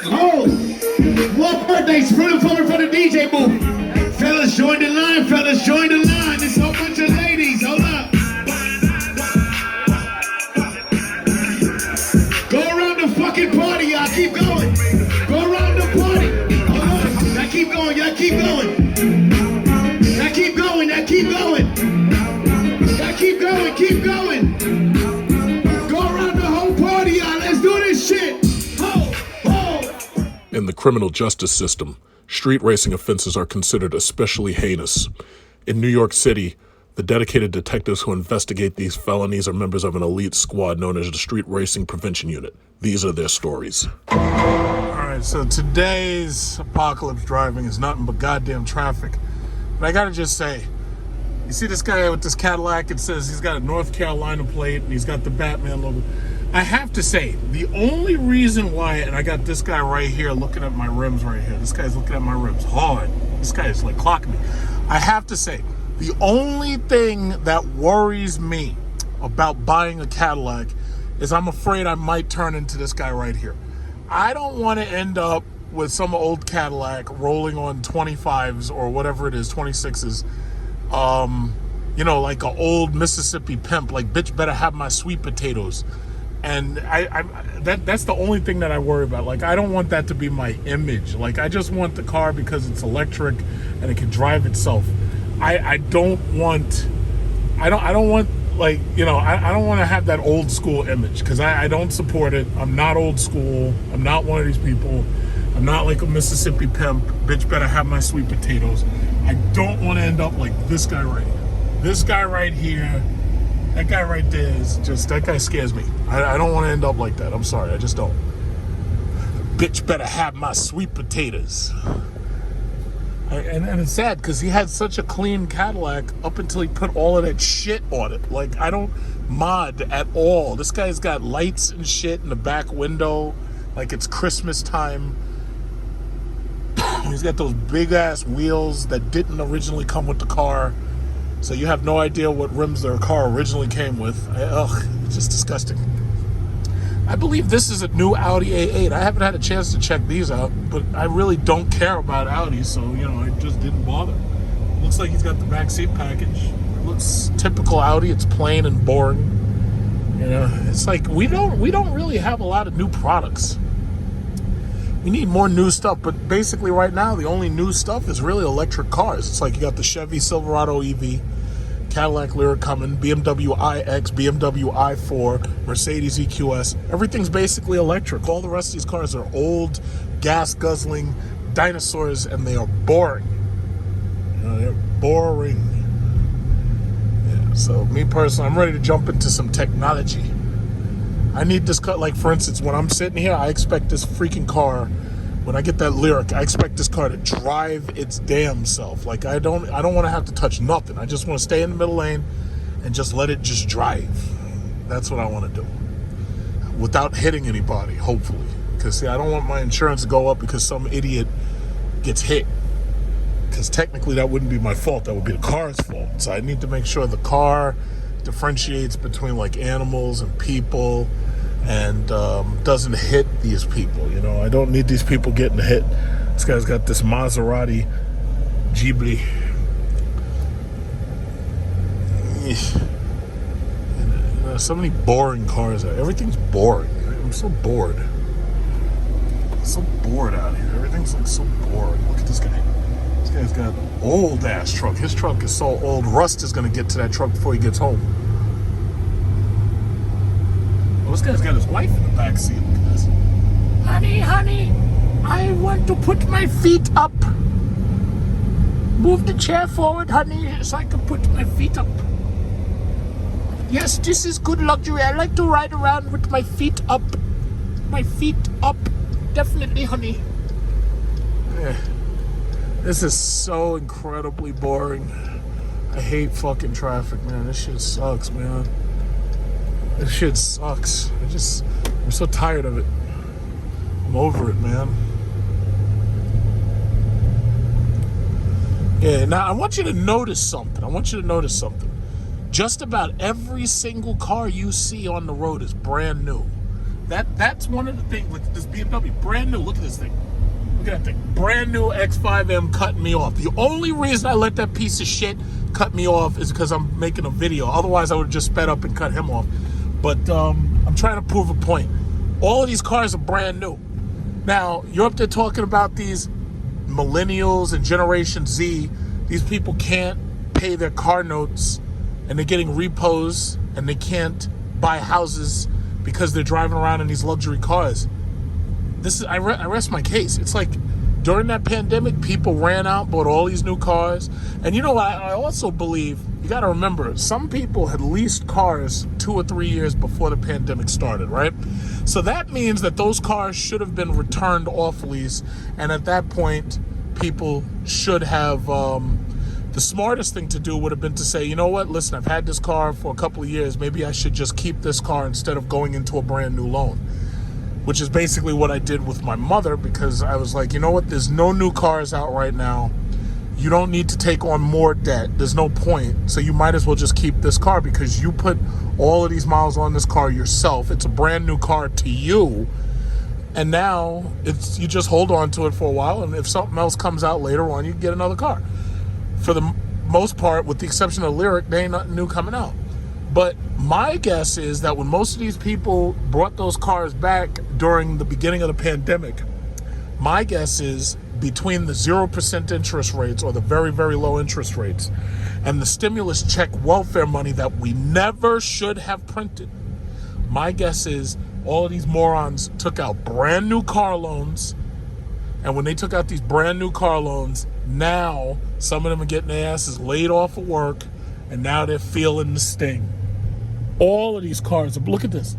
Oh, what birthday? Spring forward for the DJ booth. Fellas, join the line. Fellas, join the line. There's a whole bunch of ladies. Hold up. Go around the fucking party, y'all. Keep going. Go around the party. Hold on. Y'all keep going. Y'all keep going. Y'all keep going. Y'all keep going. Y'all keep going. Keep going. Go around the whole party, y'all. Let's do this shit. In the criminal justice system, street racing offenses are considered especially heinous. In New York City, the dedicated detectives who investigate these felonies are members of an elite squad known as the Street Racing Prevention Unit. These are their stories. All right, so today's apocalypse driving is nothing but goddamn traffic. But I gotta just say, you see this guy with this Cadillac? It says he's got a North Carolina plate and he's got the Batman logo. I have to say, the only reason why, and I got this guy right here looking at my rims right here. This guy's looking at my rims hard. This guy is like clocking me. I have to say, the only thing that worries me about buying a Cadillac is I'm afraid I might turn into this guy right here. I don't want to end up with some old Cadillac rolling on 25s or whatever it is, 26s. You know, like an old Mississippi pimp, like, bitch better have my sweet potatoes. And that's the only thing that I worry about. Like, I don't want that to be my image. Like, I just want the car because it's electric and it can drive itself. I don't want like, you know, I don't want to have that old school image because I don't support it. I'm not old school. I'm not one of these people. I'm not like a Mississippi pimp. Bitch better have my sweet potatoes. I don't want to end up like this guy right here. This guy right here. That guy right there is just, that guy scares me. I don't want to end up like that. I'm sorry, I just don't. Bitch better have my sweet potatoes. And it's sad because he had such a clean Cadillac up until he put all of that shit on it. Like, I don't mod at all. This guy's got lights and shit in the back window like it's Christmas time. He's got those big ass wheels that didn't originally come with the car. So you have no idea what rims their car originally came with. Ugh, it's just disgusting. I believe this is a new Audi A8. I haven't had a chance to check these out, but I really don't care about Audi, so, you know, I just didn't bother. Looks like he's got the back seat package. It looks typical Audi. It's plain and boring. You know, it's like we don't really have a lot of new products. We need more new stuff, but basically right now the only new stuff is really electric cars. It's like you got the Chevy Silverado EV, Cadillac Lyriq coming, BMW iX, BMW i4, Mercedes EQS. Everything's basically electric. All the rest of these cars are old, gas-guzzling dinosaurs, and they are boring. You know, they're boring. Yeah, so me personally, I'm ready to jump into some technology. I need this car, like, for instance, when I'm sitting here, I expect this freaking car, when I get that Lyriq, I expect this car to drive its damn self. Like, I don't want to have to touch nothing. I just want to stay in the middle lane and just let it just drive. That's what I want to do. Without hitting anybody, hopefully. Because, see, I don't want my insurance to go up because some idiot gets hit. Because technically that wouldn't be my fault. That would be the car's fault. So I need to make sure the car differentiates between, like, animals and people and doesn't hit these people. You know, I don't need these people getting hit. This guy's got this Maserati Ghibli. And, so many boring cars. Everything's boring. I'm so bored. I'm so bored out here. Everything's like so boring. Look at this guy. This guy's got an old ass truck. His truck is so old. Rust is gonna get to that truck before he gets home. This guy's got his wife in the back seat. Look at this. Honey, I want to put my feet up. Move the chair forward, honey, so I can put my feet up. Yes, this is good luxury. I like to ride around with my feet up. My feet up. Definitely, honey. This is so incredibly boring. I hate fucking traffic, man. This shit sucks, man. This shit sucks. I'm so tired of it. I'm over it, man. Yeah, now I want you to notice something. Just about every single car you see on the road is brand new. That's one of the things with this BMW. Brand new. Look at this thing. Look at that thing. Brand new X5M cutting me off. The only reason I let that piece of shit cut me off is because I'm making a video. Otherwise, I would have just sped up and cut him off. But I'm trying to prove a point. All of these cars are brand new. Now, you're up there talking about these millennials and Generation Z. These people can't pay their car notes, and they're getting repos, and they can't buy houses because they're driving around in these luxury cars. I rest my case. It's like during that pandemic, people ran out, bought all these new cars. And you know what? I also believe, you got to remember, some people had leased cars 2 or 3 years before the pandemic started, right? So that means that those cars should have been returned off lease. And at that point, people should have, the smartest thing to do would have been to say, you know what, listen, I've had this car for a couple of years. Maybe I should just keep this car instead of going into a brand new loan. Which is basically what I did with my mother, because I was like, you know what, there's no new cars out right now. You don't need to take on more debt. There's no point. So you might as well just keep this car because you put all of these miles on this car yourself. It's a brand new car to you. And now you just hold on to it for a while. And if something else comes out later on, you get another car. For the most part, with the exception of Lyric, there ain't nothing new coming out. But my guess is that when most of these people brought those cars back during the beginning of the pandemic, my guess is between the 0% interest rates or the very, very low interest rates and the stimulus check welfare money that we never should have printed, my guess is all of these morons took out brand new car loans. And when they took out these brand new car loans, now some of them are getting their asses laid off of work, and now they're feeling the sting. All of these cars, look at this,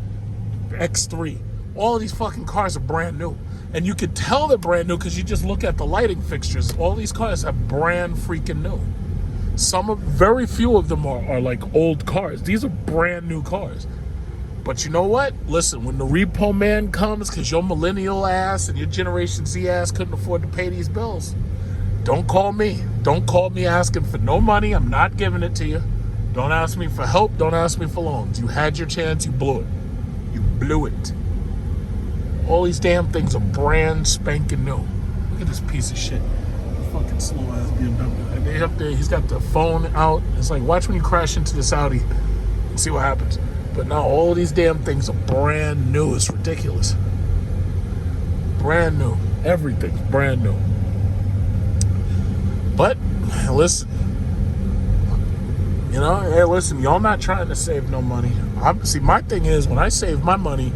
X3. All of these fucking cars are brand new. And you could tell they're brand new because you just look at the lighting fixtures. All these cars are brand freaking new. Very few of them are like old cars. These are brand new cars. But you know what? Listen, when the repo man comes, because your millennial ass and your Generation Z ass couldn't afford to pay these bills, don't call me. Don't call me asking for no money. I'm not giving it to you. Don't ask me for help. Don't ask me for loans. You had your chance. You blew it. You blew it. All these damn things are brand spanking new. Look at this piece of shit. Fucking slow ass BMW. And they up there, he's got the phone out. It's like, watch when you crash into this Audi and see what happens. But now all of these damn things are brand new. It's ridiculous. Brand new. Everything's brand new. But, listen. You know, hey, listen, y'all not trying to save no money. See, my thing is, when I save my money,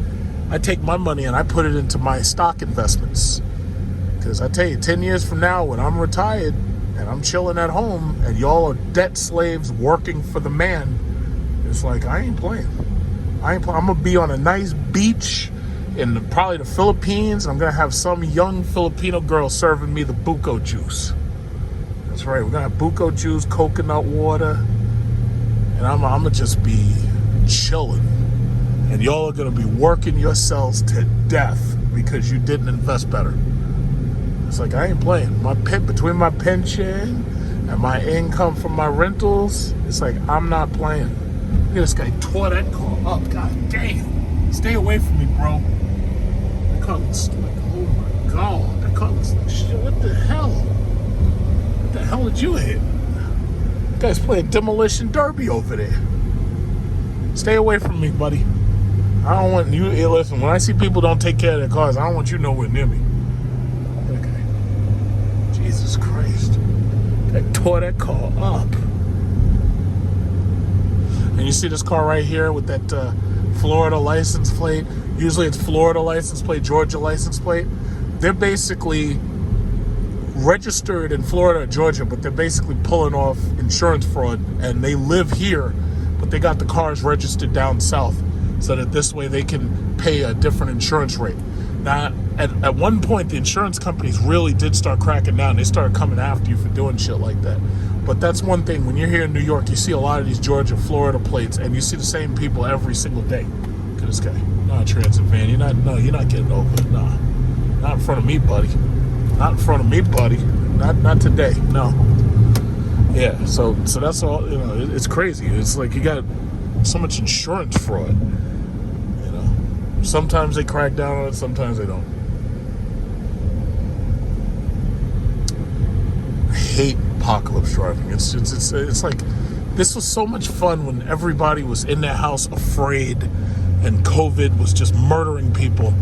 I take my money and I put it into my stock investments. Because I tell you, 10 years from now, when I'm retired and I'm chilling at home and y'all are debt slaves working for the man, it's like, I ain't playing. I'm going to be on a nice beach in probably the Philippines. I'm going to have some young Filipino girl serving me the buko juice. That's right. We're going to have buko juice, coconut water. And I'm going to just be chilling. And y'all are going to be working yourselves to death because you didn't invest better. It's like, I ain't playing. Between my pension and my income from my rentals, it's like, I'm not playing. Look at this guy tore that car up. God damn. Stay away from me, bro. That car looks like, oh my God. That car looks like shit. What the hell? What the hell did you hit? That guy's playing demolition derby over there. Stay away from me, buddy. I don't want you. Hey, listen, when I see people don't take care of their cars, I don't want you nowhere near me. Okay. Jesus Christ. That tore that car up. And you see this car right here with that Florida license plate. Usually it's Florida license plate, Georgia license plate. They're basically registered in Florida or Georgia, but they're basically pulling off insurance fraud. And they live here, but they got the cars registered down south so that this way they can pay a different insurance rate. Now, at one point, the insurance companies really did start cracking down. They started coming after you for doing shit like that. But that's one thing. When you're here in New York, you see a lot of these Georgia, Florida plates, and you see the same people every single day. Look at this guy. Not a transit van. You're not getting over it. Nah. Not in front of me, buddy. Not in front of me, buddy. Not today. No. Yeah, so that's all, you know, it's crazy. It's like you got so much insurance fraud, you know. Sometimes they crack down on it, sometimes they don't. I hate apocalypse driving. It's like, this was so much fun when everybody was in their house afraid and COVID was just murdering people.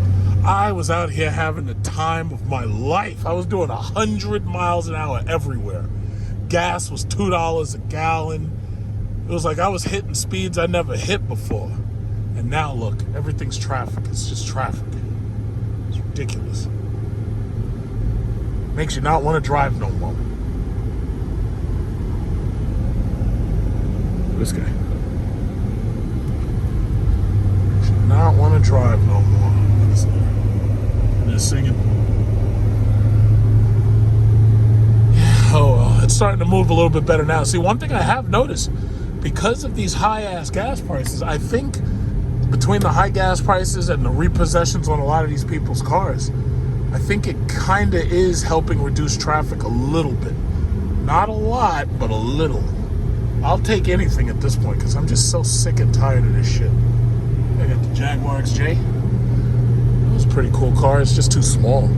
I was out here having the time of my life. I was doing 100 miles an hour everywhere. Gas was $2 a gallon. It was like I was hitting speeds I never hit before. And now look, everything's traffic. It's just traffic. It's ridiculous. Makes you not want to drive no more. This guy. Makes you not want to drive no more. And they're singing. Oh, well, it's starting to move a little bit better now. See, one thing I have noticed, because of these high-ass gas prices, I think between the high gas prices and the repossessions on a lot of these people's cars, I think it kind of is helping reduce traffic a little bit. Not a lot, but a little. I'll take anything at this point because I'm just so sick and tired of this shit. I got the Jaguar XJ. That was a pretty cool car. It's just too small.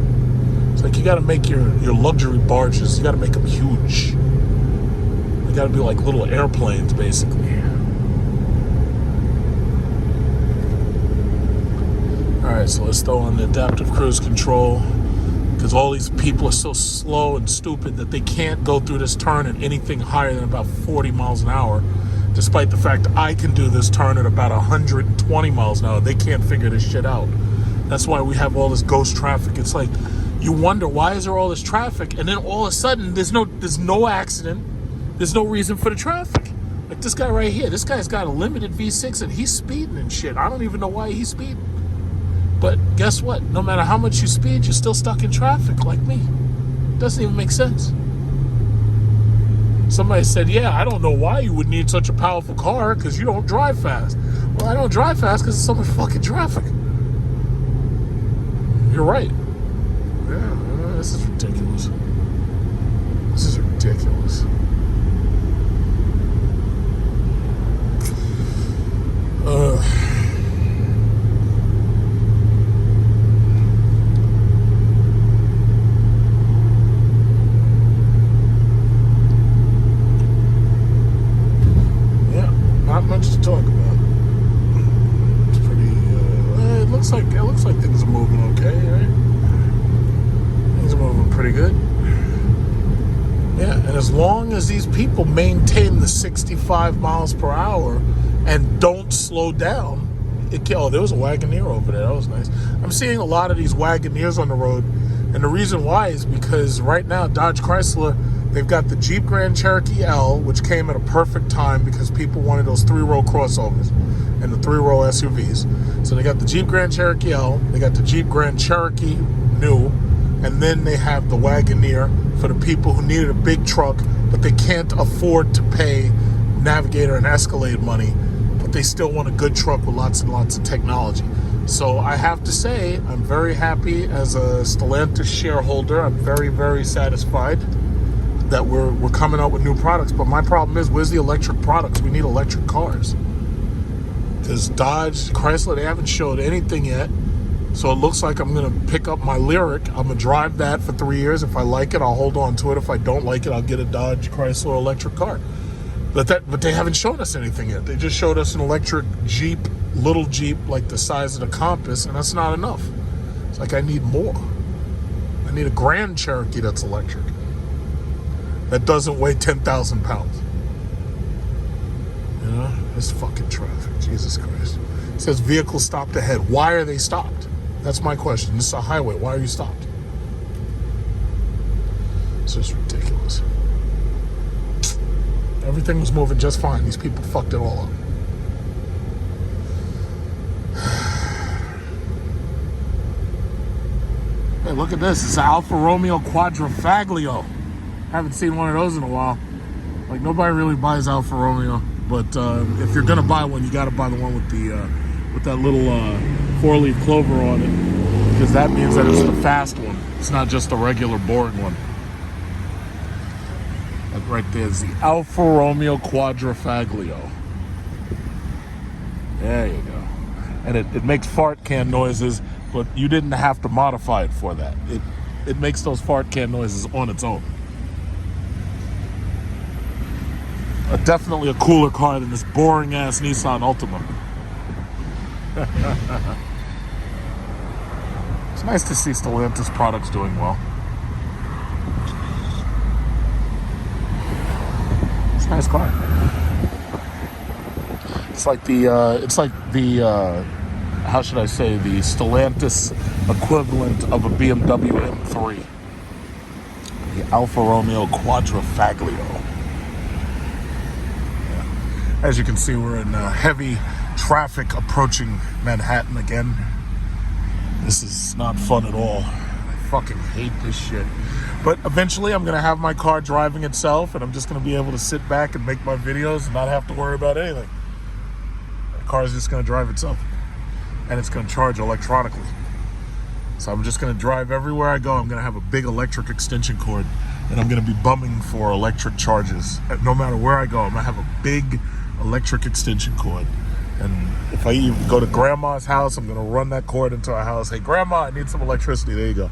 It's like you got to make your luxury barges, you got to make them huge. They got to be like little airplanes, basically. Alright, so let's throw on the adaptive cruise control, because all these people are so slow and stupid that they can't go through this turn at anything higher than about 40 miles an hour, despite the fact I can do this turn at about 120 miles an hour. They can't figure this shit out. That's why we have all this ghost traffic. It's like, you wonder, why is there all this traffic? And then all of a sudden, there's no accident. There's no reason for the traffic. Like this guy right here. This guy's got a limited V6 and he's speeding and shit. I don't even know why he's speeding. But guess what? No matter how much you speed, you're still stuck in traffic like me. Doesn't even make sense. Somebody said, yeah, I don't know why you would need such a powerful car because you don't drive fast. Well, I don't drive fast because there's so much fucking traffic. You're right. Yeah, this is ridiculous. This is ridiculous. Not much to talk about. It's pretty. It looks like things are moving okay, right? Things are moving pretty good. Yeah, and as long as these people maintain the 65 miles per hour and don't slow down, oh, there was a Wagoneer over there. That was nice. I'm seeing a lot of these Wagoneers on the road, and the reason why is because right now Dodge Chrysler, they've got the Jeep Grand Cherokee L, which came at a perfect time because people wanted those 3-row crossovers and the 3-row SUVs. So they got the Jeep Grand Cherokee L, they got the Jeep Grand Cherokee New, and then they have the Wagoneer for the people who needed a big truck, but they can't afford to pay Navigator and Escalade money, but they still want a good truck with lots and lots of technology. So I have to say, I'm very happy as a Stellantis shareholder. I'm very, very satisfied that we're coming out with new products. But my problem is, where's the electric products? We need electric cars. Because Dodge, Chrysler, they haven't showed anything yet. So it looks like I'm going to pick up my Lyric. I'm going to drive that for 3 years. If I like it, I'll hold on to it. If I don't like it, I'll get a Dodge Chrysler electric car. But they haven't shown us anything yet. They just showed us an electric Jeep, little Jeep, like the size of the Compass, and that's not enough. It's like I need more. I need a Grand Cherokee that's electric, that doesn't weigh 10,000 pounds. You know, this fucking traffic, Jesus Christ. It says vehicles stopped ahead. Why are they stopped? That's my question. This is a highway. Why are you stopped? It's just ridiculous. Everything was moving just fine. These people fucked it all up. Hey, look at this. It's an Alfa Romeo Quadrifoglio. Haven't seen one of those in a while. Like, nobody really buys Alfa Romeo, but if you're gonna buy one, you gotta buy the one with that little 4-leaf clover on it, because that means that it's the fast one. It's not just a regular boring one. Like right there's the Alfa Romeo Quadrifoglio. There you go. and it makes fart can noises, but you didn't have to modify it for that. It makes those fart can noises on its own. Definitely a cooler car than this boring ass Nissan Altima. It's nice to see Stellantis products doing well. It's a nice car. It's like the how should I say, the Stellantis equivalent of a BMW M3. The Alfa Romeo Quadrifoglio. As you can see, we're in heavy traffic approaching Manhattan again. This is not fun at all. I fucking hate this shit. But eventually I'm going to have my car driving itself, and I'm just going to be able to sit back and make my videos and not have to worry about anything. The car is just going to drive itself. And it's going to charge electronically. So I'm just going to drive everywhere I go. I'm going to have a big electric extension cord, and I'm going to be bumming for electric charges. No matter where I go, I'm going to have a big electric extension cord. And if I even go to grandma's house, I'm going to run that cord into her house. Hey, grandma, I need some electricity. There you go.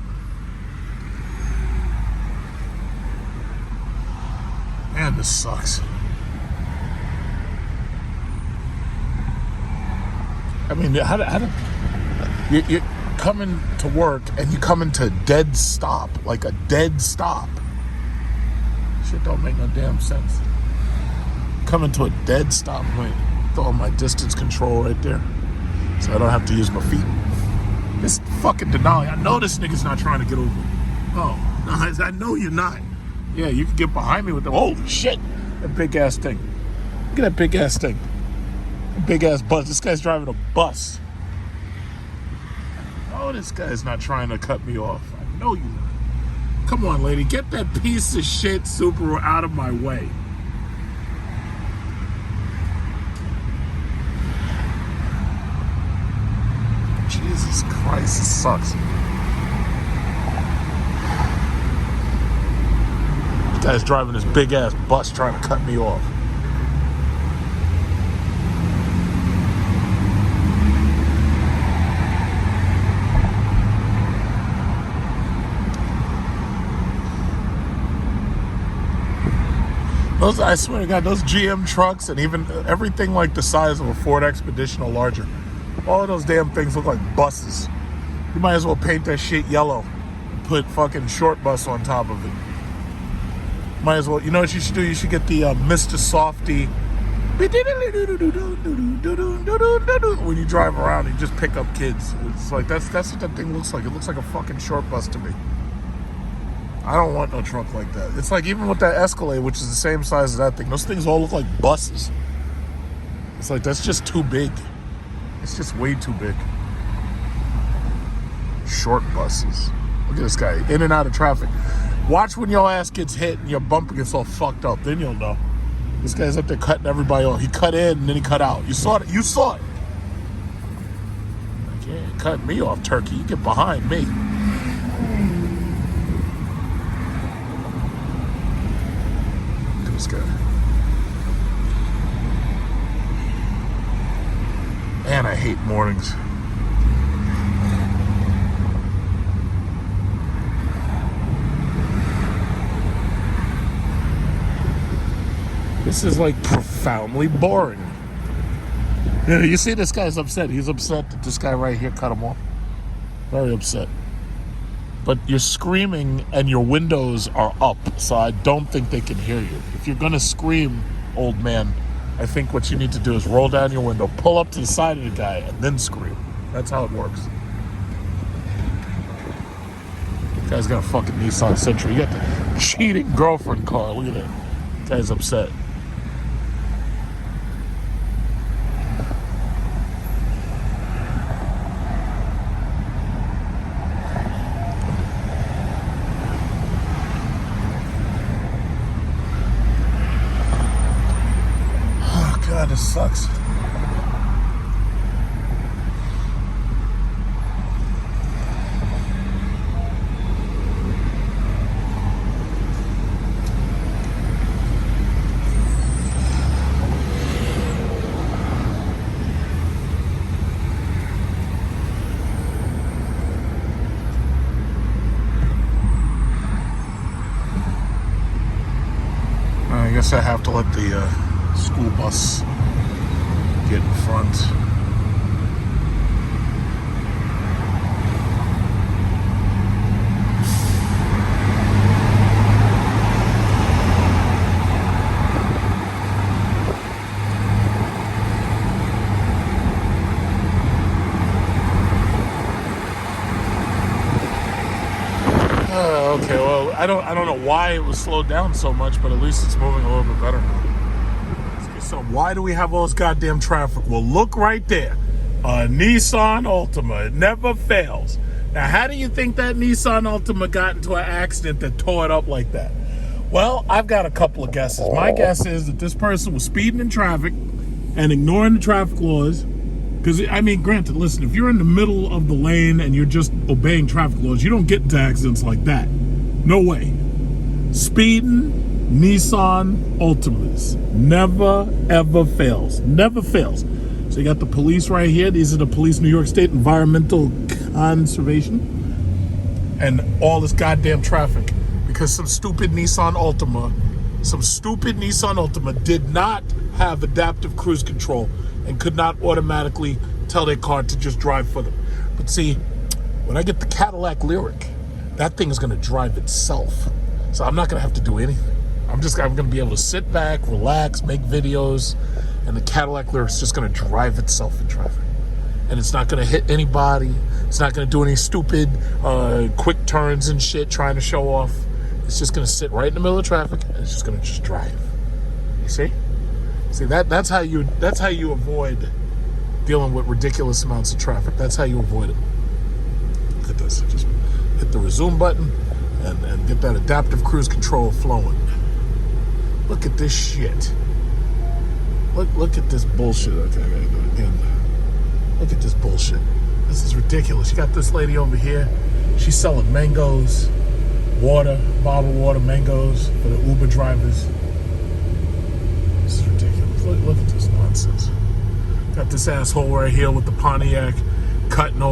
Man, this sucks. I mean, you're coming to work and you come into a dead stop, like a dead stop. Shit don't make no damn sense. Coming to a dead stop. Wait, throw my distance control right there, so I don't have to use my feet. This fucking Denali. I know this nigga's not trying to get over. Oh, no, I know you're not. Yeah, you can get behind me with the. Holy shit, that big ass thing. Look at that big ass thing. Big ass bus. This guy's driving a bus. Oh, this guy's not trying to cut me off. I know you're not. Come on, lady, get that piece of shit Subaru out of my way. Jesus Christ, this sucks. This guy's driving this big ass bus trying to cut me off. I swear to God, those GM trucks and even everything like the size of a Ford Expedition or larger, all of those damn things look like buses. You might as well paint that shit yellow and put fucking short bus on top of it. Might as well, you know what you should do? You should get the Mr. Softy. When you drive around, you just pick up kids. It's like that's what that thing looks like. It looks like a fucking short bus to me. I don't want no truck like that. It's like even with that Escalade, which is the same size as that thing, those things all look like buses. It's like that's just too big. It's just way too big. Short buses. Look at this guy, in and out of traffic. Watch when your ass gets hit and your bumper gets all fucked up. Then you'll know. This guy's up there cutting everybody off. He cut in and then he cut out. You saw it. You saw it. Like, yeah, cut me off, turkey. You get behind me. This guy. Man, I hate mornings. This is like profoundly boring. You see, this guy's upset. He's upset that this guy right here cut him off. Very upset. But you're screaming and your windows are up, so I don't think they can hear you. If you're gonna scream, old man, I think what you need to do is roll down your window, pull up to the side of the guy, and then scream. That's how it works. This guy's got a fucking Nissan Sentra. You got the cheating girlfriend car. Look at that. This guy's upset. God, this sucks. guess I have to let the school bus get in front. Okay, well, I don't know why it was slowed down so much, but at least it's moving a little bit better now. So why do we have all this goddamn traffic? Well, look right there. A Nissan Altima. It never fails. Now, how do you think that Nissan Altima got into an accident that tore it up like that? Well, I've got a couple of guesses. My guess is that this person was speeding in traffic and ignoring the traffic laws. Because, I mean, granted, listen, if you're in the middle of the lane and you're just obeying traffic laws, you don't get into accidents like that. No way. Speeding, Nissan Altimas. Never, ever fails. Never fails. So you got the police right here. These are the police, New York State Environmental Conservation. And all this goddamn traffic. Because some stupid Nissan Altima did not have adaptive cruise control and could not automatically tell their car to just drive for them. But see, when I get the Cadillac Lyric, that thing is gonna drive itself. So I'm not gonna have to do anything. I'm gonna be able to sit back, relax, make videos, and the Cadillac Lyric is just gonna drive itself in traffic. And it's not gonna hit anybody. It's not gonna do any stupid quick turns and shit trying to show off. It's just gonna sit right in the middle of traffic and it's just gonna drive. You see? See, that's how you avoid dealing with ridiculous amounts of traffic. That's how you avoid it. Look at this. Just hit the resume button and get that adaptive cruise control flowing. Look at this shit. Look at this bullshit. Okay, I gotta do it again. Look at this bullshit. This is ridiculous. You got this lady over here. She's selling mangoes, water, bottled water, mangoes for the Uber drivers. This is ridiculous. Look at this nonsense. Got this asshole right here with the Pontiac cutting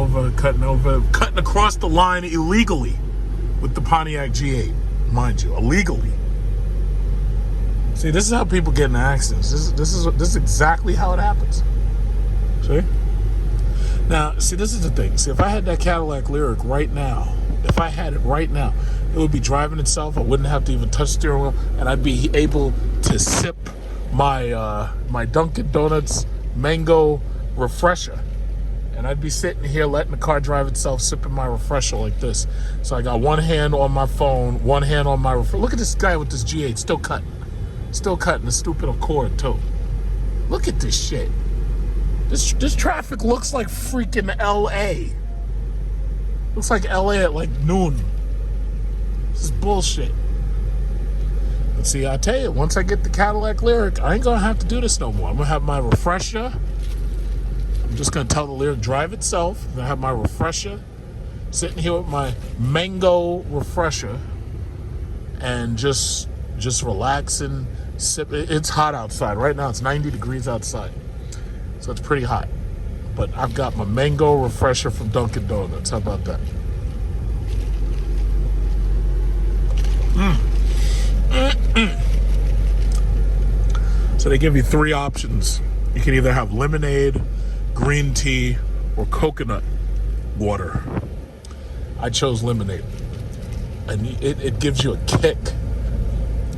across the line illegally with the Pontiac G8, mind you, illegally. See, this is how people get in accidents. This is exactly how it happens. See? Now, see, this is the thing. See, if I had that Cadillac Lyric right now, it would be driving itself. I wouldn't have to even touch the steering wheel, and I'd be able to sip my Dunkin' Donuts mango refresher. And I'd be sitting here letting the car drive itself, sipping my refresher like this. So I got one hand on my phone, one hand on my refresher. Look at this guy with this G8, still cutting the stupid Accord too. Look at this shit. This traffic looks like freaking LA. Looks like LA at like noon. This is bullshit. But see, I tell you, once I get the Cadillac Lyric, I ain't gonna have to do this no more. I'm gonna have my refresher. I'm just gonna tell the Lyric drive itself. I'm gonna have my refresher, sitting here with my mango refresher, and just relaxing, sip. It's hot outside right now. It's 90 degrees outside, so it's pretty hot. But I've got my mango refresher from Dunkin' Donuts. How about that? So they give you three options. You can either have lemonade, green tea, or coconut water. I chose lemonade. And it gives you a kick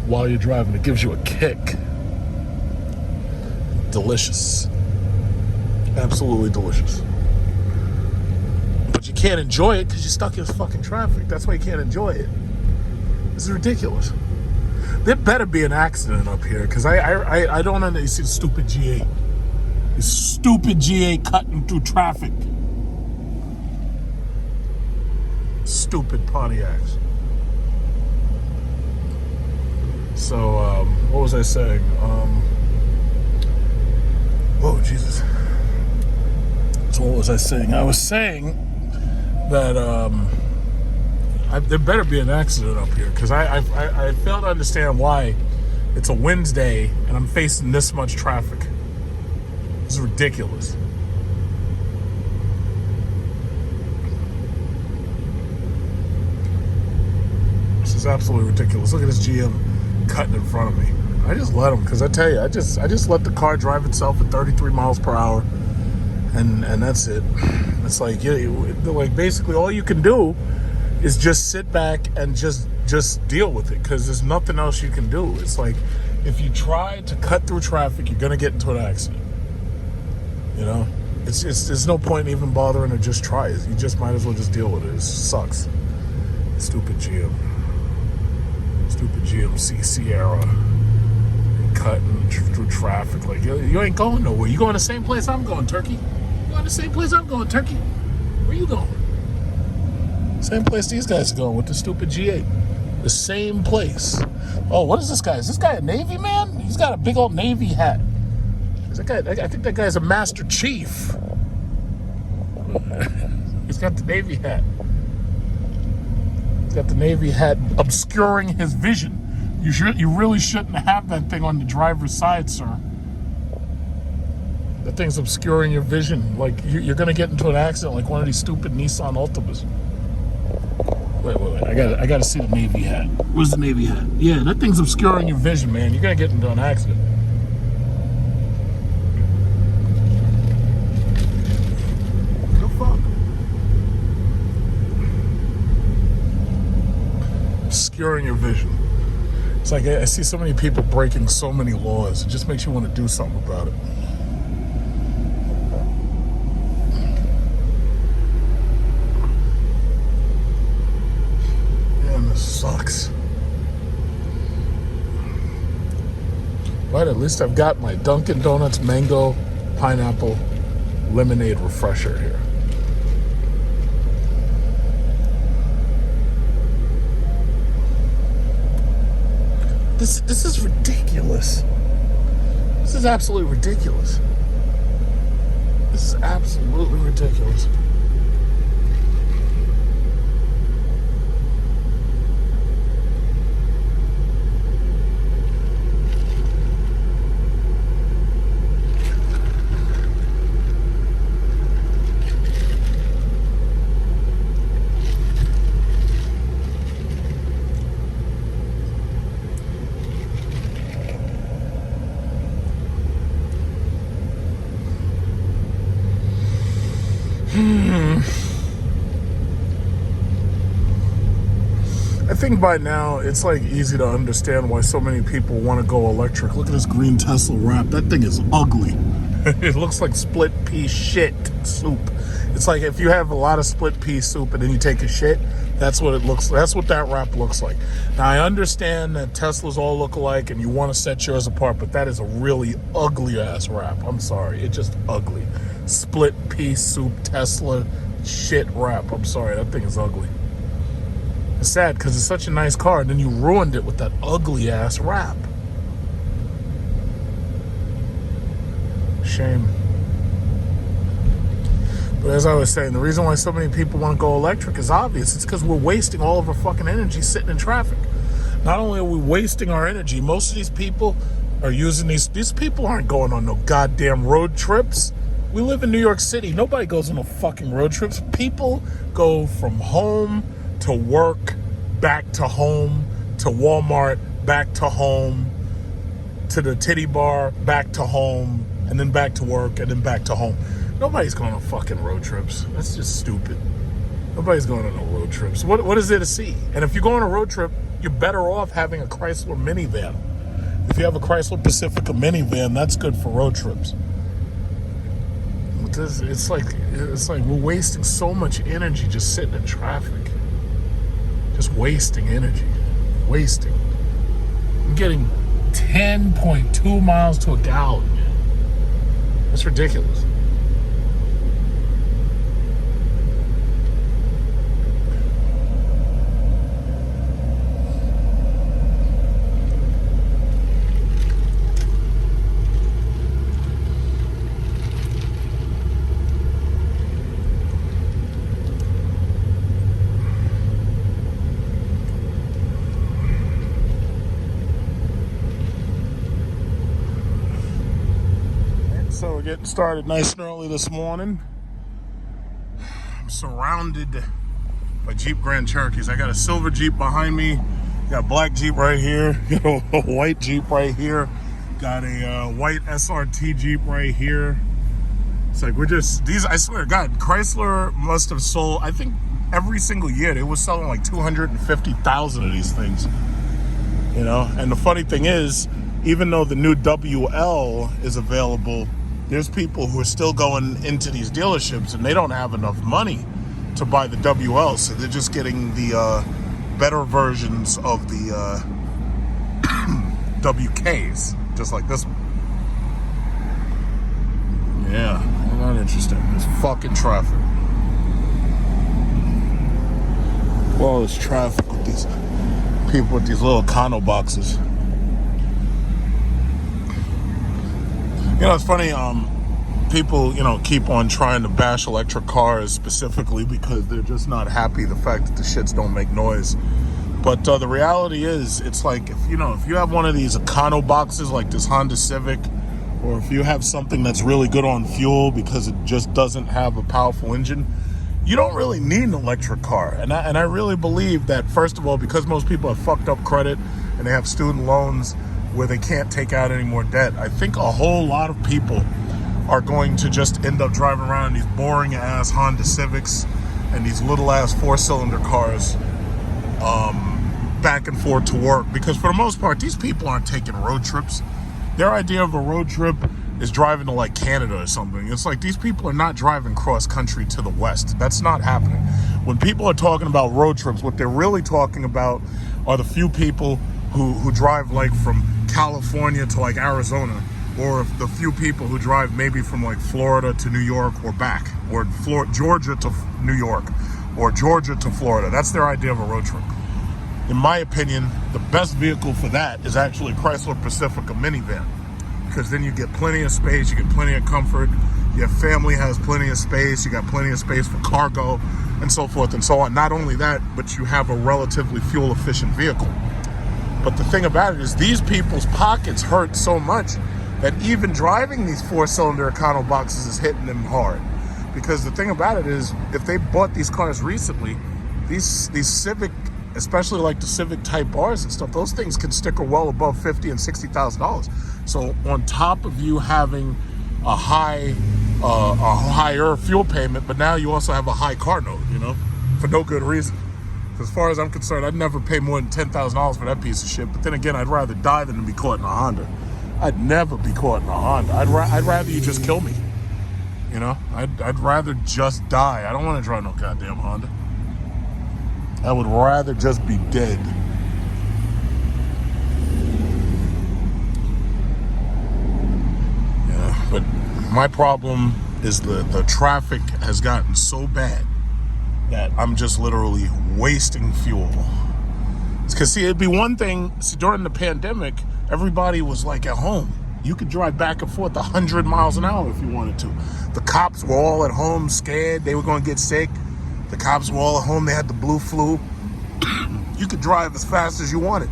while you're driving. It gives you a kick. Delicious. Absolutely delicious. But you can't enjoy it because you're stuck in this fucking traffic. That's why you can't enjoy it. This is ridiculous. There better be an accident up here because I don't understand. You see the stupid G8. This stupid G8 cutting through traffic. Stupid Pontiacs. So, what was I saying? Oh, Jesus. So what was I saying? I was saying that there better be an accident up here because I fail to understand why it's a Wednesday and I'm facing this much traffic. This is ridiculous. This is absolutely ridiculous. Look at this GM cutting in front of me. I just let them, because I tell you, I just let the car drive itself at 33 miles per hour, and that's it. It's like, like basically all you can do is just sit back and just deal with it, because there's nothing else you can do. It's like, if you try to cut through traffic, you're gonna get into an accident. You know, there's no point in even bothering to just try it. You just might as well just deal with it. It sucks. Stupid GMC Sierra cutting through traffic. Like, you ain't going nowhere. You going the same place I'm going, Turkey. You going the same place I'm going, Turkey. Where you going? Same place these guys are going with the stupid G8. The same place. Oh, what is this guy? Is this guy a Navy man? He's got a big old Navy hat. Is that guy? I think that guy's a Master Chief. He's got the Navy hat. He's got the Navy hat obscuring his vision. You really shouldn't have that thing on the driver's side, sir. That thing's obscuring your vision. Like, you're gonna get into an accident like one of these stupid Nissan Altimas. Wait. I gotta see the Navy hat. Where's the Navy hat? Yeah, that thing's obscuring your vision, man. You're gonna get into an accident. The fuck? Obscuring your vision. It's like, I see so many people breaking so many laws. It just makes you want to do something about it. Man, this sucks. But at least I've got my Dunkin' Donuts mango pineapple lemonade refresher here. This is ridiculous. This is absolutely ridiculous. This is absolutely ridiculous. I think by now it's like easy to understand why so many people want to go electric. Look at this green Tesla wrap. That thing is ugly. It looks like split pea shit soup. It's like if you have a lot of split pea soup and then you take a shit, that's what it looks like. That's what that wrap looks like. Now I understand that Teslas all look alike and you want to set yours apart, but that is a really ugly ass wrap. I'm sorry. It's just ugly. Split pea soup Tesla shit wrap. I'm sorry. That thing is ugly. It's sad because it's such a nice car, and then you ruined it with that ugly ass wrap. Shame. But as I was saying, the reason why so many people want to go electric is obvious. It's because we're wasting all of our fucking energy sitting in traffic. Not only are we wasting our energy, most of these people are using these people aren't going on no goddamn road trips. We live in New York City. Nobody goes on no fucking road trips. People go from home to work, back to home, to Walmart, back to home, to the titty bar, back to home, and then back to work, and then back to home. Nobody's going on fucking road trips. That's just stupid. Nobody's going on no road trips. What is there to see? And if you go on a road trip, you're better off having a Chrysler minivan. If you have a Chrysler Pacifica minivan, that's good for road trips. It's like we're wasting so much energy just sitting in traffic. Just wasting energy. Wasting. I'm getting 10.2 miles to a gallon, man. That's ridiculous. So we're getting started nice and early this morning. I'm surrounded by Jeep Grand Cherokees. I got a silver Jeep behind me, Got a black Jeep right here. You know, a white Jeep right here. Got a white SRT Jeep right here. It's like we're just these. I swear to God, Chrysler must have sold. I think every single year they was selling like 250,000 of these things. You know, and the funny thing is, even though the new WL is available, there's people who are still going into these dealerships and they don't have enough money to buy the WL, so they're just getting the better versions of the WKs, just like this one. Yeah, not interesting. It's fucking traffic. Well, there's traffic with these people with these little condo boxes. You know, it's funny, people, you know, keep on trying to bash electric cars specifically because they're just not happy the fact that the shits don't make noise. But the reality is, it's like, if you have one of these econo boxes like this Honda Civic, or if you have something that's really good on fuel because it just doesn't have a powerful engine, you don't really need an electric car. And I really believe that, first of all, because most people have fucked up credit and they have student loans where they can't take out any more debt, I think a whole lot of people are going to just end up driving around in these boring ass Honda Civics and these little ass 4-cylinder cars back and forth to work, because for the most part these people aren't taking road trips. Their idea of a road trip is driving to like Canada or something. It's like these people are not driving cross country to the west. That's not happening. When people are talking about road trips, what they're really talking about are the few people who drive like from California to like Arizona, or the few people who drive maybe from like Florida to New York or back, or Georgia to New York, or Georgia to Florida. That's their idea of a road trip. In my opinion, the best vehicle for that is actually Chrysler Pacifica minivan, because then you get plenty of space, you get plenty of comfort, your family has plenty of space, you got plenty of space for cargo, and so forth and so on. Not only that, but you have a relatively fuel-efficient vehicle. But the thing about it is, these people's pockets hurt so much that even driving these 4-cylinder econo boxes is hitting them hard. Because the thing about it is, if they bought these cars recently, these Civic, especially like the Civic Type Rs and stuff, those things can sticker well above $50,000 and $60,000. So on top of you having a higher fuel payment, but now you also have a high car note, you know, for no good reason. As far as I'm concerned, I'd never pay more than $10,000 for that piece of shit. But then again, I'd rather die than to be caught in a Honda. I'd never be caught in a Honda. I'd rather you just kill me. You know, I'd rather just die. I don't want to drive no goddamn Honda. I would rather just be dead. Yeah, but my problem is the traffic has gotten so bad that I'm just literally wasting fuel. Because, see, it'd be one thing, during the pandemic, everybody was like at home. You could drive back and forth 100 miles an hour if you wanted to. The cops were all at home scared they were going to get sick. The cops were all at home, they had the blue flu. You could drive as fast as you wanted,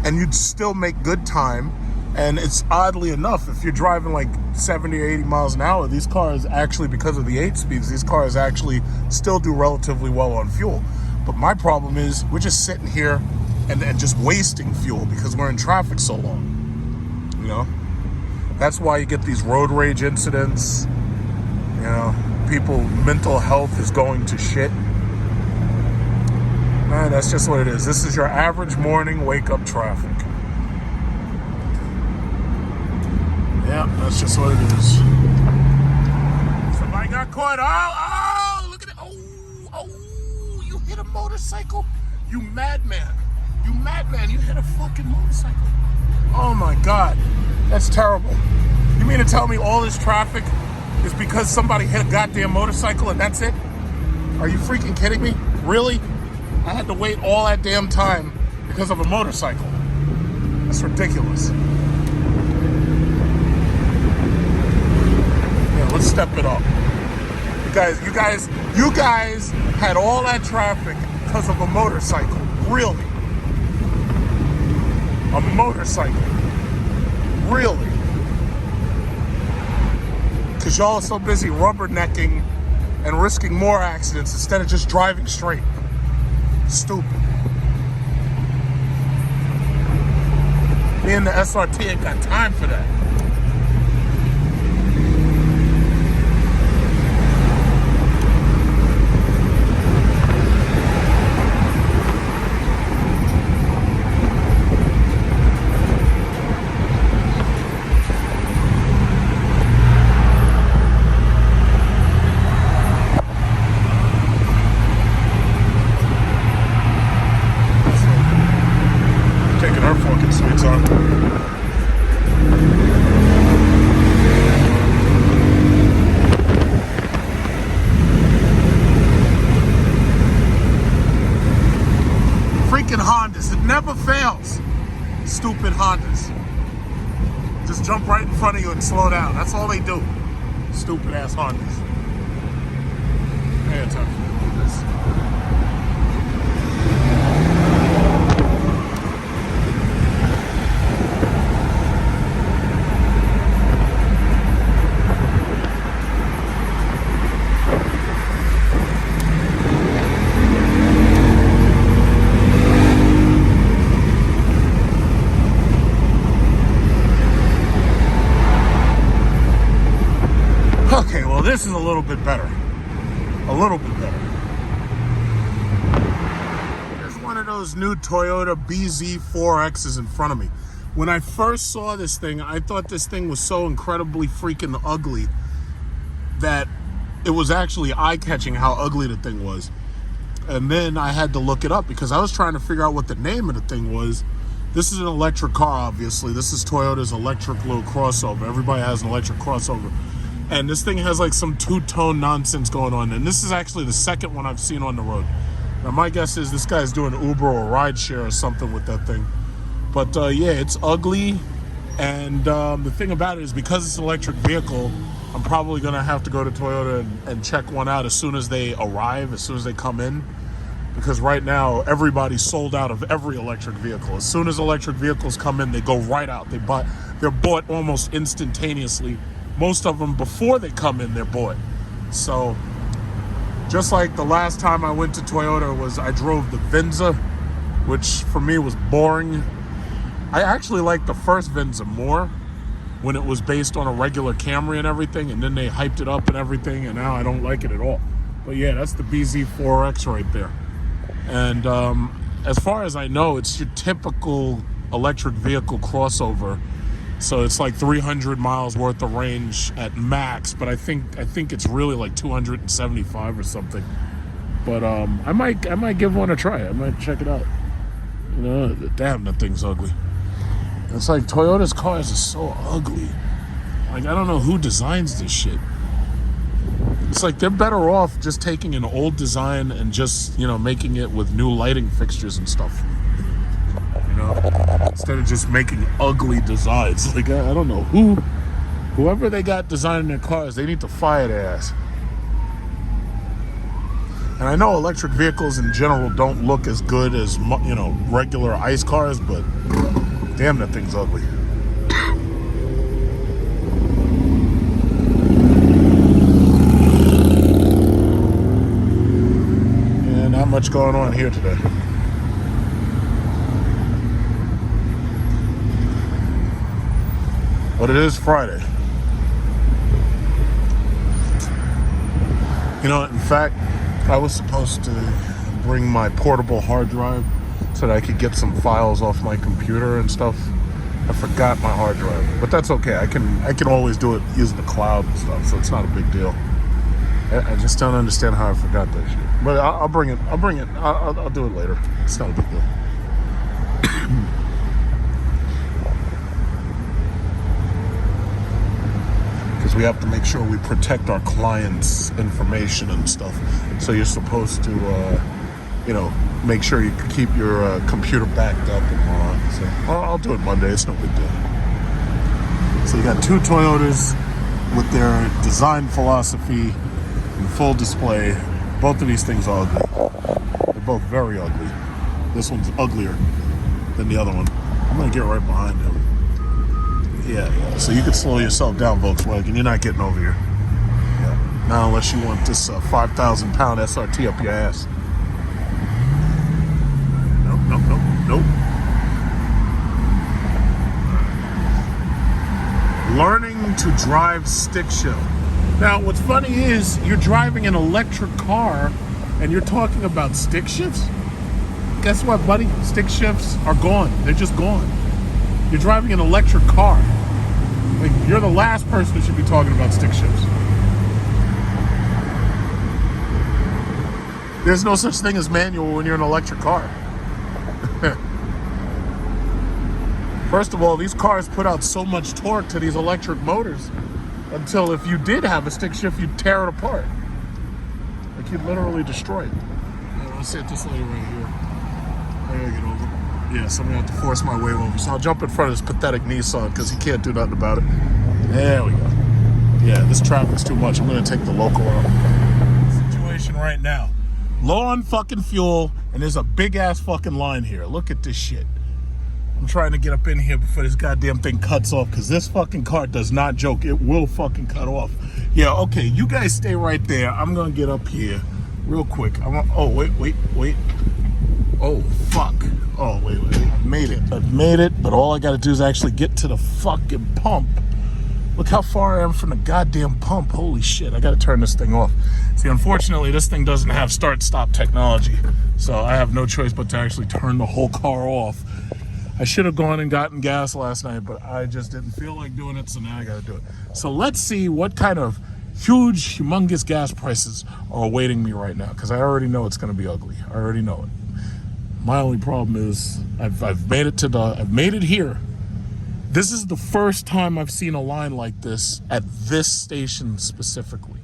and you'd still make good time. And it's oddly enough, if you're driving like 70 or 80 miles an hour, these cars actually, because of the 8 speeds, these cars actually still do relatively well on fuel. But my problem is we're just sitting here and just wasting fuel because we're in traffic so long. You know, that's why you get these road rage incidents. You know, people, mental health is going to shit. That's just what it is. This is your average morning wake-up traffic. Yeah, that's just what it is. Somebody got caught. Oh, look at it. Oh, you hit a motorcycle. You madman. You hit a fucking motorcycle. Oh my God, that's terrible. You mean to tell me all this traffic is because somebody hit a goddamn motorcycle and that's it? Are you freaking kidding me? Really? I had to wait all that damn time because of a motorcycle. That's ridiculous. Yeah, let's step it up. You guys had all that traffic because of a motorcycle. Really? A motorcycle. Really? Because y'all are so busy rubbernecking and risking more accidents instead of just driving straight. Stupid. Me and the SRT ain't got time for that. Taking her fucking sweets on. Freaking Hondas, it never fails. Stupid Hondas. Just jump right in front of you and slow down. That's all they do. Stupid ass Hondas. Pay attention to this. Okay, well, this is a little bit better. A little bit better. There's one of those new Toyota BZ4Xs in front of me. When I first saw this thing, I thought this thing was so incredibly freaking ugly that it was actually eye-catching how ugly the thing was. And then I had to look it up because I was trying to figure out what the name of the thing was. This is an electric car, obviously. This is Toyota's electric little crossover. Everybody has an electric crossover. And this thing has like some two-tone nonsense going on. And this is actually the second one I've seen on the road. Now, my guess is this guy's doing Uber or rideshare or something with that thing. But yeah, it's ugly. And the thing about it is because it's an electric vehicle, I'm probably going to have to go to Toyota and check one out as soon as they arrive, as soon as they come in. Because right now, everybody's sold out of every electric vehicle. As soon as electric vehicles come in, they go right out. They're bought almost instantaneously. Most of them, before they come in, they're bought. So, just like the last time I went to Toyota I drove the Venza, which for me was boring. I actually liked the first Venza more when it was based on a regular Camry and everything, and then they hyped it up and everything, and now I don't like it at all. But yeah, that's the BZ4X right there. And as far as I know, it's your typical electric vehicle crossover. So it's like 300 miles worth of range at max, but I think it's really like 275 or something. But I might give one a try. I might check it out. You know, damn, that thing's ugly. It's like Toyota's cars are so ugly. Like, I don't know who designs this shit. It's like they're better off just taking an old design and just, you know, making it with new lighting fixtures and stuff. You know, instead of just making ugly designs. Like, I don't know whoever they got designing their cars, they need to fire their ass. And I know electric vehicles in general don't look as good as, you know, regular ICE cars, but damn, that thing's ugly. Yeah, not much going on here today. But it is Friday. You know, in fact, I was supposed to bring my portable hard drive so that I could get some files off my computer and stuff. I forgot my hard drive, but that's okay. I can always do it using the cloud and stuff, so it's not a big deal. I just don't understand how I forgot that shit. But I'll bring it. I'll do it later. It's not a big deal. We have to make sure we protect our clients' information and stuff. So you're supposed to, you know, make sure you keep your computer backed up and all that. So I'll do it Monday. It's no big deal. So you got two Toyotas with their design philosophy in full display. Both of these things are ugly. They're both very ugly. This one's uglier than the other one. I'm gonna get right behind him. Yeah. So you can slow yourself down, Volkswagen. You're not getting over here. Yeah. Not unless you want this 5,000-pound SRT up your ass. Nope. learn to drive stick shift. Now, what's funny is you're driving an electric car and you're talking about stick shifts? Guess what, buddy? Stick shifts are gone. They're just gone. You're driving an electric car. Like, you're the last person who should be talking about stick shifts. There's no such thing as manual when you're in an electric car. First of all, these cars put out so much torque to these electric motors until if you did have a stick shift, you'd tear it apart. Like, you'd literally destroy it. Let's see it this lady right here. I gotta get over. Yeah, so I'm gonna have to force my way over. So I'll jump in front of this pathetic Nissan because he can't do nothing about it. There we go. Yeah, this traffic's too much. I'm gonna take the local out. Situation right now. Low on fucking fuel, and there's a big ass fucking line here. Look at this shit. I'm trying to get up in here before this goddamn thing cuts off, because this fucking car does not joke. It will fucking cut off. Yeah, okay, you guys stay right there. I'm gonna get up here real quick. Oh, wait. Oh, fuck. Oh, wait. I've made it, but all I gotta do is actually get to the fucking pump. Look how far I am from the goddamn pump. Holy shit, I gotta turn this thing off. See, unfortunately, this thing doesn't have start-stop technology, so I have no choice but to actually turn the whole car off. I should have gone and gotten gas last night, but I just didn't feel like doing it, so now I gotta do it. So let's see what kind of huge, humongous gas prices are awaiting me right now, because I already know it's gonna be ugly. I already know it. My only problem is I've made it here. This is the first time I've seen a line like this at this station specifically.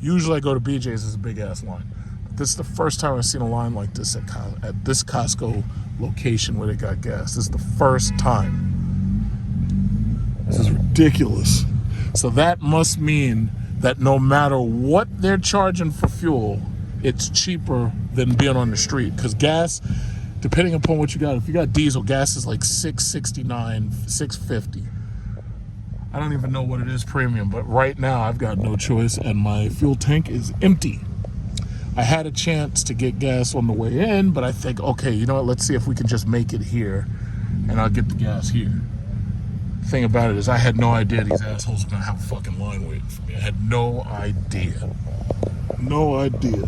Usually I go to BJ's, it's a big ass line. But this is the first time I've seen a line like this at this Costco location where they got gas. This is the first time. This is ridiculous. So that must mean that no matter what they're charging for fuel, it's cheaper than being on the street. Because gas, depending upon what you got, if you got diesel, gas is like $6.69, $6.50. I don't even know what it is premium, but right now I've got no choice and my fuel tank is empty. I had a chance to get gas on the way in, but I think, okay, you know what, let's see if we can just make it here and I'll get the gas here. The thing about it is I had no idea these assholes were gonna have a fucking line waiting for me. I had no idea. No idea.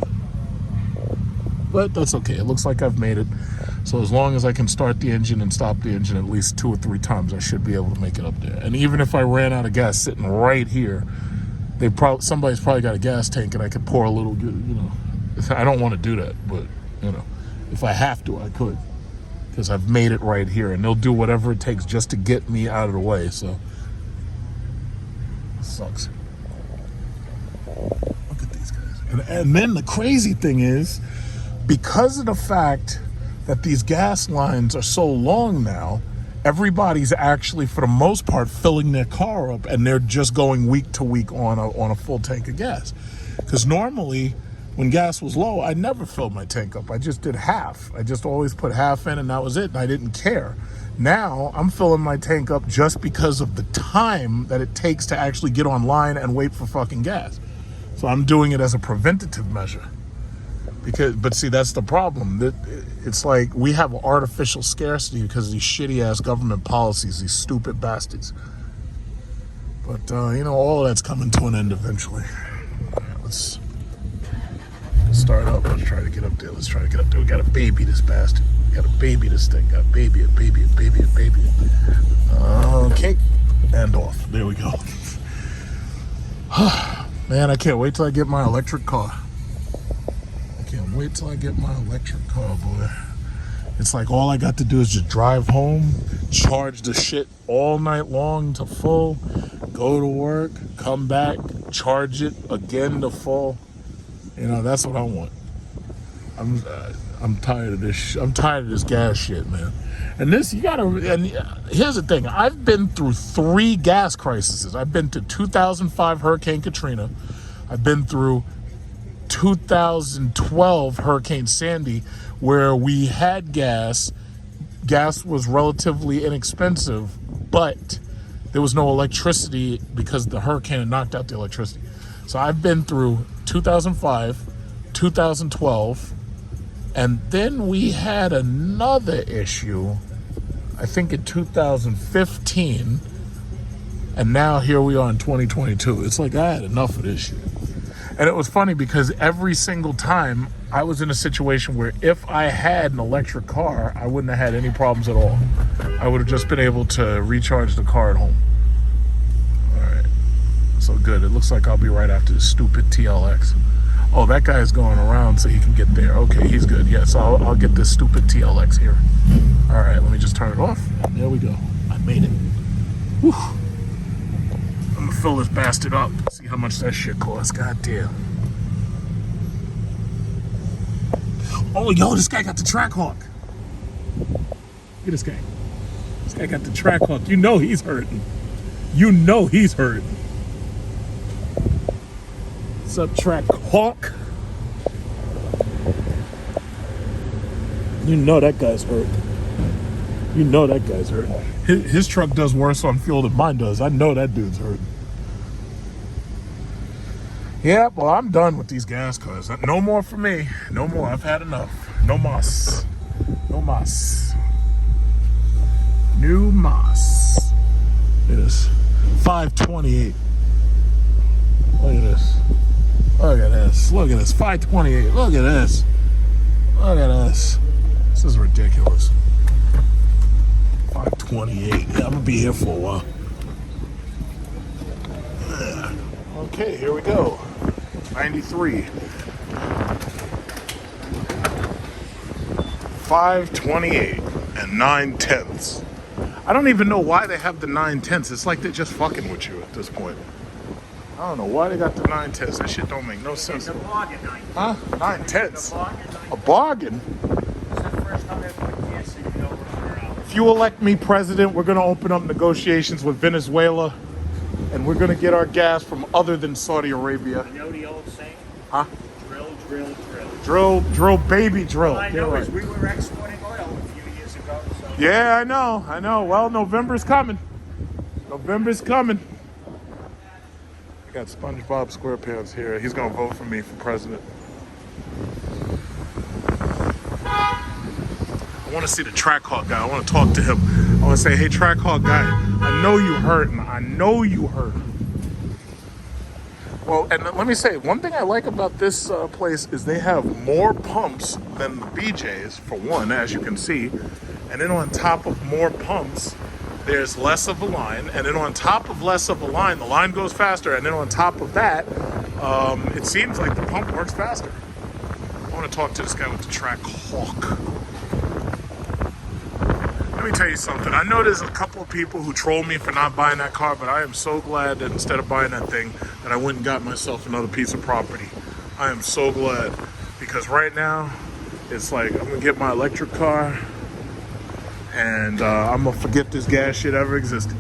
But that's okay, it looks like I've made it. So as long as I can start the engine and stop the engine at least 2 or 3 times, I should be able to make it up there. And even if I ran out of gas sitting right here, somebody's probably got a gas tank and I could pour a little, you know. I don't want to do that, but, you know, if I have to, I could. Because I've made it right here, and they'll do whatever it takes just to get me out of the way, so. It sucks. Look at these guys. And then the crazy thing is, because of the fact that these gas lines are so long now, everybody's actually, for the most part, filling their car up, and they're just going week to week on a full tank of gas. Because normally, when gas was low, I never filled my tank up. I just did half. I just always put half in and that was it, and I didn't care. Now, I'm filling my tank up just because of the time that it takes to actually get online and wait for fucking gas. So I'm doing it as a preventative measure. But see, that's the problem. It's like we have artificial scarcity because of these shitty-ass government policies, these stupid bastards. But, you know, all of that's coming to an end eventually. All right, let's start up. Let's try to get up there. We gotta baby this bastard. We gotta baby this thing. Gotta baby it. Okay. And off. There we go. Man, I can't wait till I get my electric car. Boy. It's like all I got to do is just drive home, charge the shit all night long to full, go to work, come back, charge it again to full. You know, that's what I want. I'm tired of this. I'm tired of this gas shit, man. And this, and here's the thing. I've been through 3 gas crises. I've been to 2005 Hurricane Katrina. I've been through 2012 Hurricane Sandy, where we had gas. Gas was relatively inexpensive, but there was no electricity because the hurricane had knocked out the electricity. So I've been through 2005, 2012, and then we had another issue, I think in 2015, And now here we are in 2022. It's like I had enough of this shit. And it was funny because every single time I was in a situation where if I had an electric car, I wouldn't have had any problems at all. I would have just been able to recharge the car at home. All right. So good. It looks like I'll be right after this stupid TLX. Oh, that guy is going around so he can get there. Okay, he's good. Yeah, so I'll get this stupid TLX here. All right, let me just turn it off. There we go. I made it. Whew. I'm gonna fill this bastard up. See how much that shit costs. God damn. Oh, yo, this guy got the track hawk. Look at this guy. This guy got the track hawk. You know he's hurting. You know he's hurting. What's up, track hawk? You know that guy's hurt. You know that guy's hurt. His truck does worse on fuel than mine does. I know that dude's hurt. Yeah, well, I'm done with these gas cars. No more for me. No more. I've had enough. No mas. No mas. New mas. It is 528. Look at this. Look at this. Look at this. 528. Look at this. Look at this. This is ridiculous. 528. Yeah, I'm gonna be here for a while. Yeah. Okay, here we go. 93. 528 and 9/10. I don't even know why they have the 9/10. It's like they're just fucking with you at this point. I don't know why they got the 9/10. That shit don't make no sense. It's a bargain, 9/10. Huh? 9/10. A A bargain? bargain, It's the first time I put gas in the over for hours. If you elect me president, we're going to open up negotiations with Venezuela, and we're going to get our gas from other than Saudi Arabia. You know the old saying? Huh? Drill, drill, drill. Drill, drill, baby, drill. All I Yeah, know right. is we were exporting oil a few years ago. So. Yeah, I know. Well, November's coming. November's coming. I got SpongeBob SquarePants here. He's going to vote for me for president. I want to see the Trackhawk guy. I want to talk to him. I want to say, hey, Trackhawk guy, I know you hurting. I know you hurting. Well, and let me say, one thing I like about this place is they have more pumps than the BJ's, for one, as you can see. And then on top of more pumps, there's less of a line. And then on top of less of a line, the line goes faster. And then on top of that, it seems like the pump works faster. I want to talk to this guy with the Trackhawk. Let me tell you something. I know there's a couple of people who troll me for not buying that car, but I am so glad that instead of buying that thing, that I went and got myself another piece of property. I am so glad, because right now, it's like I'm gonna get my electric car, and I'm gonna forget this gas shit ever existed.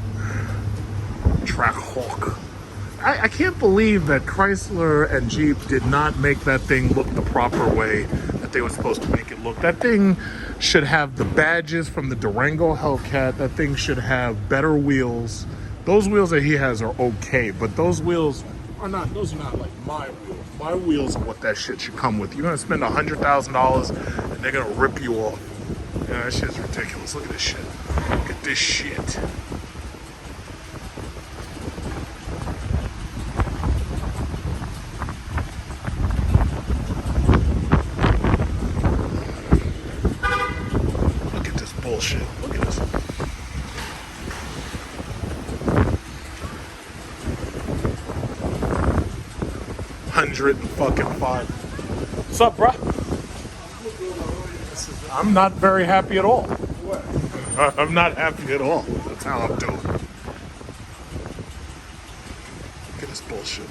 Trackhawk. I can't believe that Chrysler and Jeep did not make that thing look the proper way that they were supposed to make it look. That thing should have the badges from the Durango Hellcat. That thing should have better wheels. Those wheels that he has are okay, but those wheels are not, those are not like my wheels. My wheels are what that shit should come with. You're gonna spend $100,000 and they're gonna rip you off. Yeah, that shit's ridiculous. Look at this shit. Look at this shit. Bullshit. Look at this. $105. What's up, bruh? I'm not very happy at all. I'm not happy at all. That's how I'm doing. Look at this bullshit.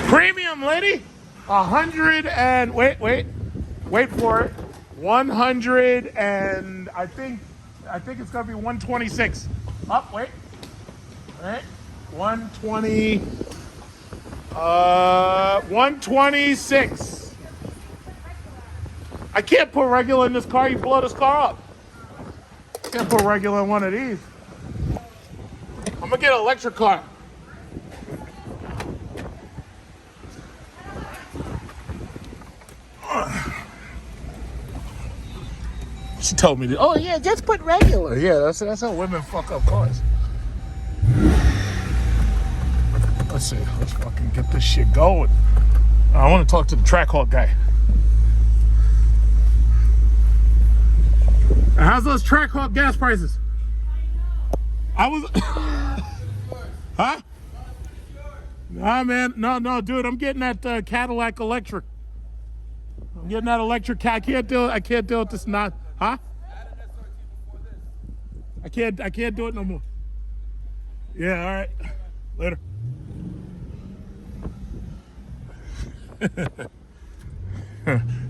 Premium, lady. 100 and wait for it. 100 and I think it's gonna be 126. Up, wait. All right. 120. 126. I can't put regular in this car. You blow this car up. Can't put regular in one of these. I'm gonna get an electric car. She told me, oh yeah, just put regular. Yeah, that's how women fuck up cars. Let's see, let's fucking get this shit going. I want to talk to the Trackhawk guy. How's those Trackhawk gas prices? I was, huh? Nah, man, no, dude, I'm getting that Cadillac electric. I'm getting that electric. I can't do it. This not, huh? I can't do it no more. Yeah, all right, later.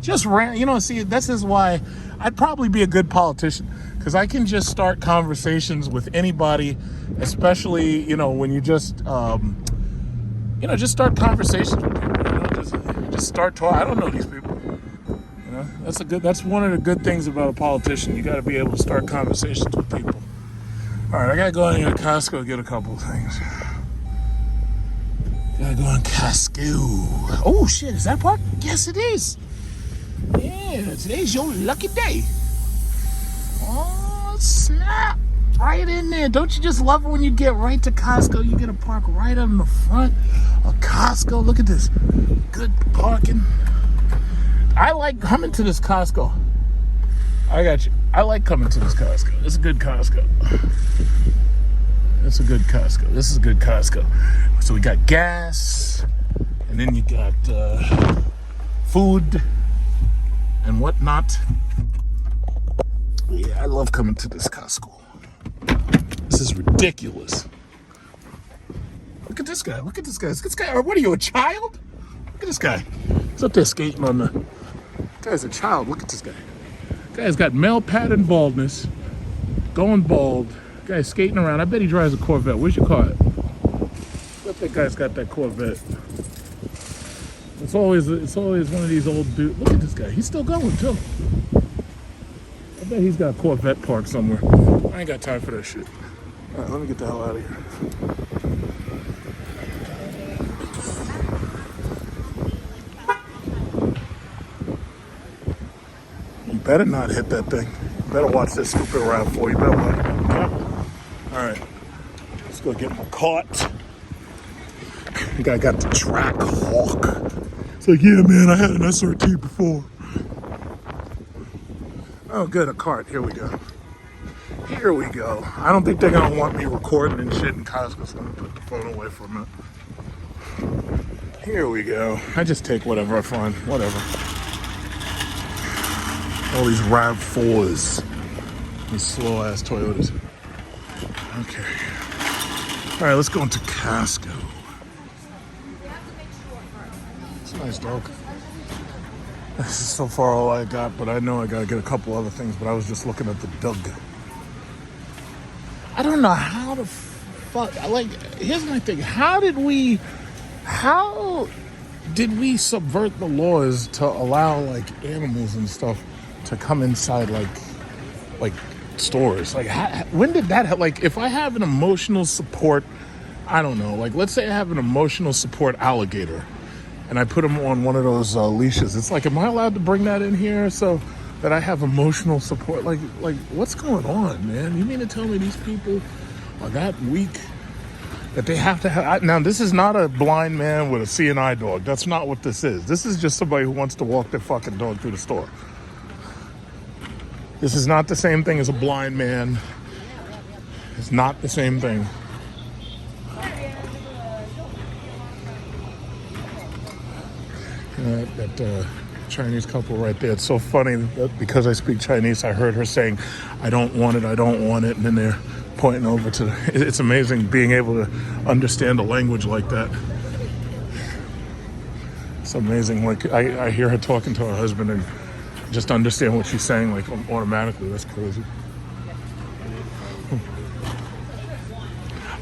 Just ran, see, this is why I'd probably be a good politician, because I can just start conversations with anybody, especially, when you just just start conversations with people, just start talking. I don't know these people, that's one of the good things about a politician. You got to be able to start conversations with people. All right, I got to go in here to Costco and get a couple of things. Gotta go in Costco. Oh shit, is that part? Yes, it is. Yeah, today's your lucky day. Oh snap! Right in there. Don't you just love it when you get right to Costco? You get to park right up in the front of Costco. Look at this. Good parking. I like coming to this Costco. I got you. I like coming to this Costco. It's a good Costco. It's a good Costco. This is a good Costco. So we got gas, and then you got food and whatnot. Yeah, I love coming to this Costco. This is ridiculous. Look at this guy. Look at this guy. This guy. What are you, a child? Look at this guy. He's up there skating on the. This guy's a child. Look at this guy. This guy's got male pattern baldness, going bald. Guy's skating around. I bet he drives a Corvette. Where's your car at? I bet that guy's got that Corvette. It's always one of these old dudes. Look at this guy. He's still going too. I bet he's got a Corvette parked somewhere. I ain't got time for that shit. All right, let me get the hell out of here. You better not hit that thing. You better watch this stupid around for you. Better watch. All right, let's go get my cart. The guy got the Trackhawk. It's like, yeah, man, I had an SRT before. Oh, good, a cart. Here we go. Here we go. I don't think they're gonna want me recording and shit in Costco, so I'm gonna put the phone away for a minute. Here we go. I just take whatever I find, whatever. All these RAV4s, these slow-ass Toyotas. Okay. All right, let's go into Costco. It's a nice dog. This is so far all I got, but I know I gotta get a couple other things, but I was just looking at the dog. I don't know how the fuck, here's my thing. How did we subvert the laws to allow, animals and stuff to come inside, stores? When did that if I have an emotional support, I don't know, let's say I have an emotional support alligator and I put him on one of those leashes, it's am I allowed to bring that in here so that I have emotional support? What's going on, man? You mean to tell me these people are that weak that they have to have? Now, this is not a blind man with a seeing eye dog. That's not what this is. This is just somebody who wants to walk their fucking dog through the store. This is not the same thing as a blind man. It's not the same thing. That Chinese couple right there. It's so funny that because I speak Chinese, I heard her saying, I don't want it, and then they're pointing over to, it's amazing being able to understand a language like that. It's amazing. I hear her talking to her husband and just understand what she's saying automatically. That's crazy.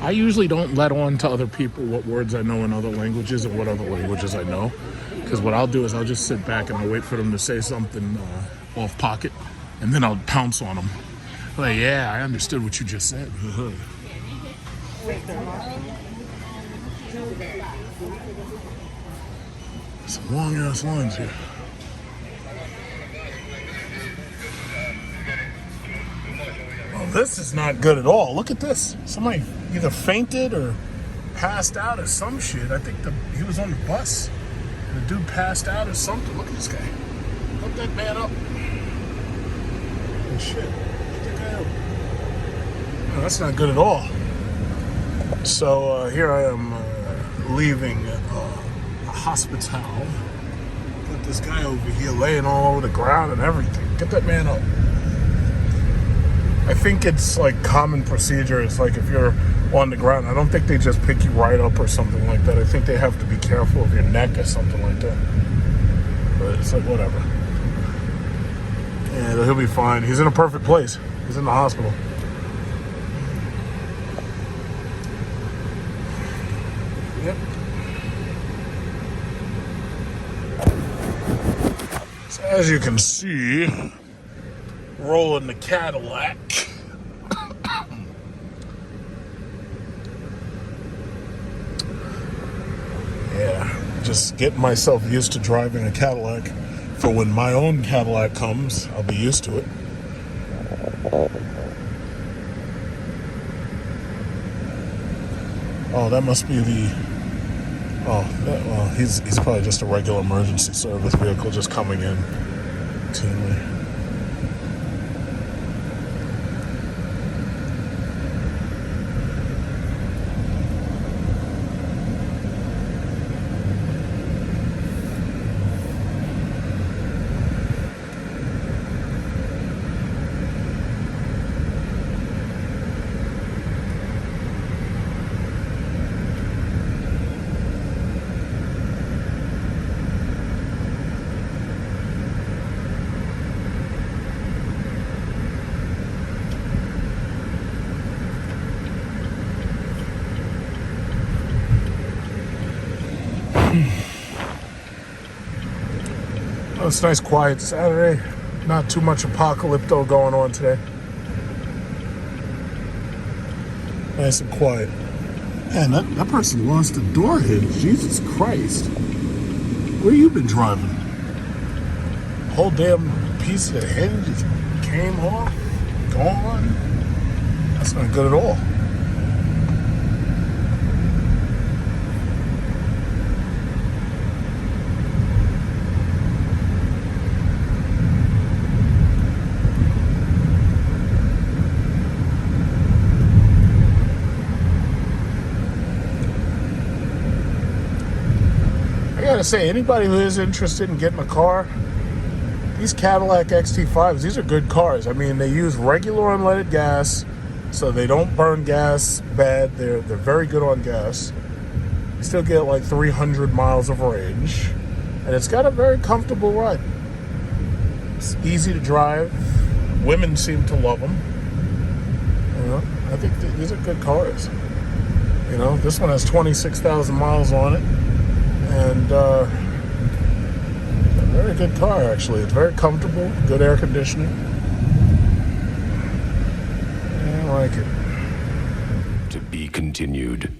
I usually don't let on to other people what words I know in other languages and what other languages I know. Because what I'll do is I'll just sit back and I'll wait for them to say something off pocket, and then I'll pounce on them. Yeah, I understood what you just said. Some long ass lines here. this is not good at all. Look at this. Somebody either fainted or passed out or some shit. I think he was on the bus and the dude passed out or something. Look at this guy. Look that man up. Oh shit. Look that guy up. No, that's not good at all. So here I am leaving a hospital. Got this guy over here laying all over the ground and everything. Get that man up. I think it's like common procedure. It's like if you're on the ground, I don't think they just pick you right up or something like that. I think they have to be careful of your neck or something like that. But it's like whatever. Yeah, he'll be fine. He's in a perfect place. He's in the hospital. Yep. So as you can see, rolling the Cadillac. Yeah, just getting myself used to driving a Cadillac. For when my own Cadillac comes, I'll be used to it. Oh, that must be the... well, he's probably just a regular emergency service vehicle just coming in routinely. Oh, it's a nice quiet Saturday. Not too much apocalypto going on today. Nice and quiet. Man, that person lost a door hinge. Jesus Christ. Where you been driving? Whole damn piece of the hinge just came off, gone. That's not good at all. I gotta say, anybody who is interested in getting a car, these Cadillac XT5s, these are good cars. I mean, they use regular unleaded gas, so they don't burn gas bad. They're very good on gas. You still get like 300 miles of range, and it's got a very comfortable ride. It's easy to drive. Women seem to love them. You know, I think these are good cars. You know, this one has 26,000 miles on it. And a very good car, actually. It's very comfortable, good air conditioning. I like it. To be continued.